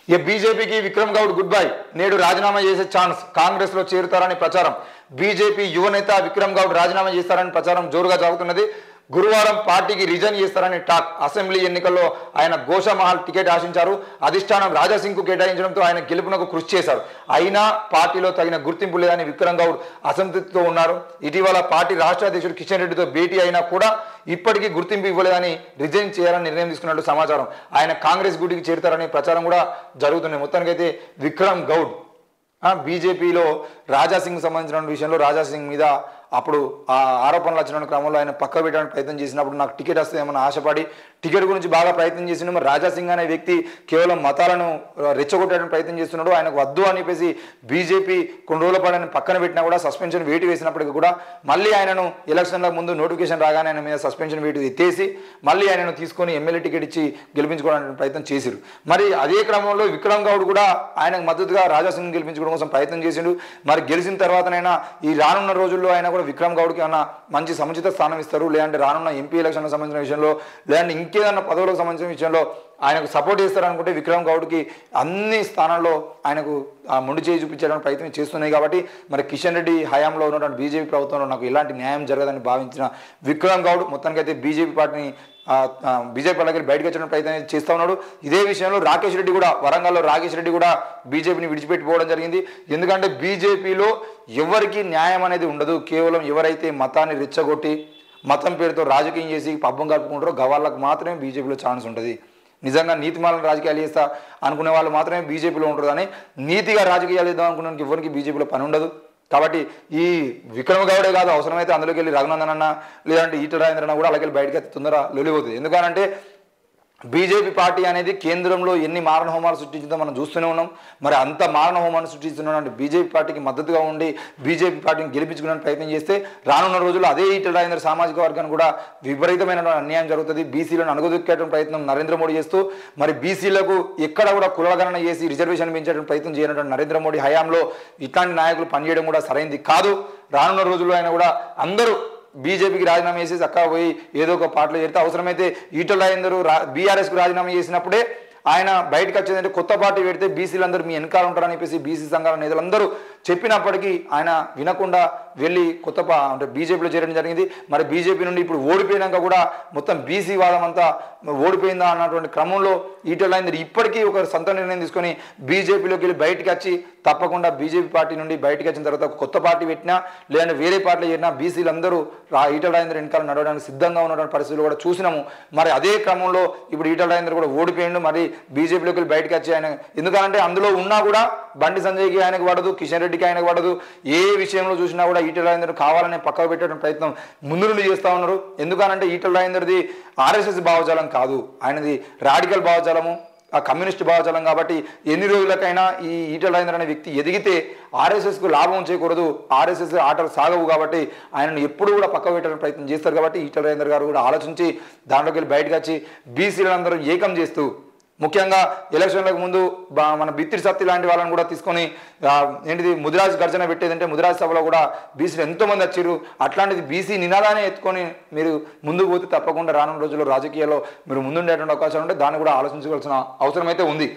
ఇక బీజేపీకి Vikram Goud good bye, నేడు రాజీనామా చేసే ఛాన్స్, కాంగ్రెస్ లో చేరుతారని ప్రచారం. బీజేపీ యువనేత విక్రమ్ గౌడ్ రాజీనామా చేస్తారని ప్రచారం జోరుగా సాగుతున్నది. గురువారం పార్టీకి రిజైన్ చేస్తారని టాక్. అసెంబ్లీ ఎన్నికల్లో ఆయన గోషామహల్ టికెట్ ఆశించారు. అధిష్టానం రాజాసింగ్ కు కేటాయించడంతో ఆయన గెలుపునకు కృషి చేశారు. అయినా పార్టీలో తగిన గుర్తింపు లేదని విక్రమ్ గౌడ్ అసంతృప్తితో ఉన్నారు. ఇటీవల పార్టీ రాష్ట్ర అధ్యక్షుడు కిషన్ రెడ్డితో భేటీ అయినా కూడా ఇప్పటికీ గుర్తింపు ఇవ్వలేదని రిజైన్ చేయాలని నిర్ణయం తీసుకున్నట్టు సమాచారం. ఆయన కాంగ్రెస్ గూటికి చేరుతారనే ప్రచారం కూడా జరుగుతుంది. మొత్తానికైతే విక్రమ్ గౌడ్ బీజేపీలో రాజాసింగ్ సంబంధించిన విషయంలో రాజాసింగ్ మీద అప్పుడు ఆ ఆరోపణలు వచ్చిన క్రమంలో ఆయన పక్క పెట్టడానికి ప్రయత్నం చేసినప్పుడు నాకు టికెట్ వస్తుందేమని ఆశపడి టికెట్ గురించి బాగా ప్రయత్నం చేసిండు. మరి రాజాసింగ్ అనే వ్యక్తి కేవలం మతాలను రెచ్చగొట్టడానికి ప్రయత్నం చేస్తున్నాడు. ఆయనకు వద్దు అని చెప్పేసి బీజేపీ కొన్ని రోజుల పాటు ఆయన పక్కన పెట్టినా కూడా సస్పెన్షన్ వేటు వేసినప్పటికీ కూడా మళ్ళీ ఆయనను ఎలక్షన్ల ముందు నోటిఫికేషన్ రాగానే ఆయన మీద సస్పెన్షన్ వేటు ఎత్తేసి మళ్ళీ ఆయనను తీసుకొని ఎమ్మెల్యే టికెట్ ఇచ్చి గెలిపించుకోవడానికి ప్రయత్నం చేశారు. మరి అదే క్రమంలో విక్రమ్ గౌడ్ కూడా ఆయనకు మద్దతుగా రాజాసింగ్ గెలిపించుకోవడం కోసం ప్రయత్నం చేసిండు. మరి గెలిచిన తర్వాతనైనా ఈ రానున్న రోజుల్లో ఆయన కూడా విక్రమ్ గౌడ్కి ఏమన్నా మంచి సముచిత స్థానం ఇస్తారు, లేదంటే రానున్న ఎంపీ ఎలక్షన్లకు సంబంధించిన విషయంలో, లేదంటే ఇంకేదన్నా పదవులకు సంబంధించిన విషయంలో ఆయనకు సపోర్ట్ చేస్తారనుకుంటే విక్రమ్ గౌడ్కి అన్ని స్థానాల్లో ఆయనకు మొండి చేయి చూపించడానికి ప్రయత్నం చేస్తున్నాయి. కాబట్టి మరి కిషన్ రెడ్డి హయాంలో ఉన్నటువంటి బీజేపీ ప్రభుత్వంలో నాకు ఎలాంటి న్యాయం జరగదని భావించిన విక్రమ్ గౌడ్ మొత్తానికైతే బీజేపీ పార్టీని బీజేపీ వాళ్ళకి బయటకు వచ్చడానికి ప్రయత్నం చేస్తూ ఉన్నాడు. ఇదే విషయంలో రాకేష్ రెడ్డి కూడా వరంగల్లో రాకేష్ రెడ్డి కూడా బీజేపీని విడిచిపెట్టిపోవడం జరిగింది. ఎందుకంటే బీజేపీలో ఎవరికి న్యాయం అనేది ఉండదు. కేవలం ఎవరైతే మతాన్ని రెచ్చగొట్టి మతం పేరుతో రాజకీయం చేసి పబ్బం కలుపుకుంటారో గవాళ్ళకు మాత్రమే బీజేపీలో ఛాన్స్ ఉంటుంది. నిజంగా నీతిమాలను రాజకీయాలు చేస్తా అనుకునే వాళ్ళు మాత్రమే బీజేపీలో ఉంటారు. కానీ నీతిగా రాజకీయాలు చేద్దాం అనుకున్న ఎవరికి బీజేపీలో పని ఉండదు. కాబట్టి ఈ విక్రమ్ గౌడే కాదు, అవసరమైతే అందులోకి వెళ్ళి రఘునందన్ అన్న లేదంటే ఈటల రాజేంద్ర అన్న కూడా అలాగే బయటకి తొందర లొలిపోతుంది. ఎందుకనంటే బీజేపీ పార్టీ అనేది కేంద్రంలో ఎన్ని మారణ హోమాలు సృష్టించిందో మనం చూస్తూనే ఉన్నాం. మరి అంత మారణ హోమాన్ని సృష్టిస్తున్నటువంటి బీజేపీ పార్టీకి మద్దతుగా ఉండి బీజేపీ పార్టీని గెలిపించుకునే ప్రయత్నం చేస్తే రానున్న రోజుల్లో అదే ఈటల రాజేంద్ర సామాజిక వర్గాన్ని కూడా విపరీతమైన అన్యాయం జరుగుతుంది. బీసీలను అణగదొక్కేటువంటి ప్రయత్నం నరేంద్ర మోడీ చేస్తూ మరి బీసీలకు ఎక్కడ కూడా కులగణన చేసి రిజర్వేషన్ పెంచేటువంటి ప్రయత్నం చేయనటువంటి నరేంద్ర మోడీ హయాంలో ఇట్లాంటి నాయకులు పనిచేయడం కూడా సరైనది కాదు. రానున్న రోజుల్లో ఆయన కూడా అందరూ బీజేపీకి రాజీనామా చేసి చక్కగా పోయి ఏదో ఒక పార్టీలో చేరితే అవసరమైతే ఈటల రాజేందర్ బీఆర్ఎస్కు రాజీనామా చేసినప్పుడే ఆయన బయటకు వచ్చేదంటే కొత్త పార్టీ పెడితే బీసీలందరూ మీ వెనకాల ఉంటారని చెప్పేసి బీసీ సంఘాల నేతలందరూ చెప్పినప్పటికీ ఆయన వినకుండా వెళ్ళి అంటే బీజేపీలో చేరడం జరిగింది. మరి బీజేపీ నుండి ఇప్పుడు ఓడిపోయినాక కూడా మొత్తం బీసీ వాదం అంతా ఓడిపోయిందా అన్నటువంటి క్రమంలో ఈటల రాజేందర్ ఇప్పటికీ ఒక సొంత నిర్ణయం తీసుకొని బీజేపీలోకి వెళ్ళి బయటకు వచ్చి తప్పకుండా బీజేపీ పార్టీ నుండి బయటకు వచ్చిన తర్వాత కొత్త పార్టీ పెట్టినా లేదంటే వేరే పార్టీలో చేరినా బీసీలందరూ ఈటల రాజేందర్ వెనకాల నడవడానికి సిద్ధంగా ఉన్నటువంటి పరిస్థితులు కూడా చూసినాము. మరి అదే క్రమంలో ఇప్పుడు ఈటల రాజేందర్ కూడా ఓడిపోయిండు. మరి బీజేపీలోకి వెళ్ళి బయటకు వచ్చి ఆయన ఎందుకంటే అందులో ఉన్నా కూడా బండి సంజయ్కి ఆయనకు పడదు, కిషన్ రెడ్డికి ఆయనకు పడదు. ఏ విషయంలో చూసినా కూడా ఈటల రాజేందర్ కావాలనే పక్కకు పెట్టడం ప్రయత్నం ముందు నుండి చేస్తూ ఉన్నారు. ఎందుకనంటే ఈటల రాజేందర్ది ఆర్ఎస్ఎస్ భావజాలం కాదు, ఆయనది రాడికల్ భావజాలము, ఆ కమ్యూనిస్ట్ భావజాలం. కాబట్టి ఎన్ని రోజులకైనా ఈ ఈటల రాజేందర్ అనే వ్యక్తి ఎదిగితే ఆర్ఎస్ఎస్కు లాభం చేయకూడదు, ఆర్ఎస్ఎస్ ఆటలు సాగవు. కాబట్టి ఆయనను ఎప్పుడు కూడా పక్క పెట్టడానికి ప్రయత్నం చేస్తారు. కాబట్టి ఈటల రాజేందర్ గారు కూడా ఆలోచించి దాంట్లోకి వెళ్ళి బయటకు వచ్చి బీసీలందరూ ఏకం చేస్తూ ముఖ్యంగా ఎలక్షన్లకు ముందు మన బిత్తిరి సత్తి లాంటి వాళ్ళని కూడా తీసుకొని ఏంటిది ముదిరాజ్ గర్జన పెట్టేదంటే ముదిరాజ్ సభలో కూడా బీసీలు ఎంతోమంది వచ్చారు. అట్లాంటిది బీసీ నినాదాన్ని ఎత్తుకొని మీరు ముందుకు పోతే తప్పకుండా రానున్న రోజుల్లో రాజకీయాల్లో మీరు ముందుండేటువంటి అవకాశం ఉంటే దాన్ని కూడా ఆలోచించవలసిన అవసరం అయితే ఉంది.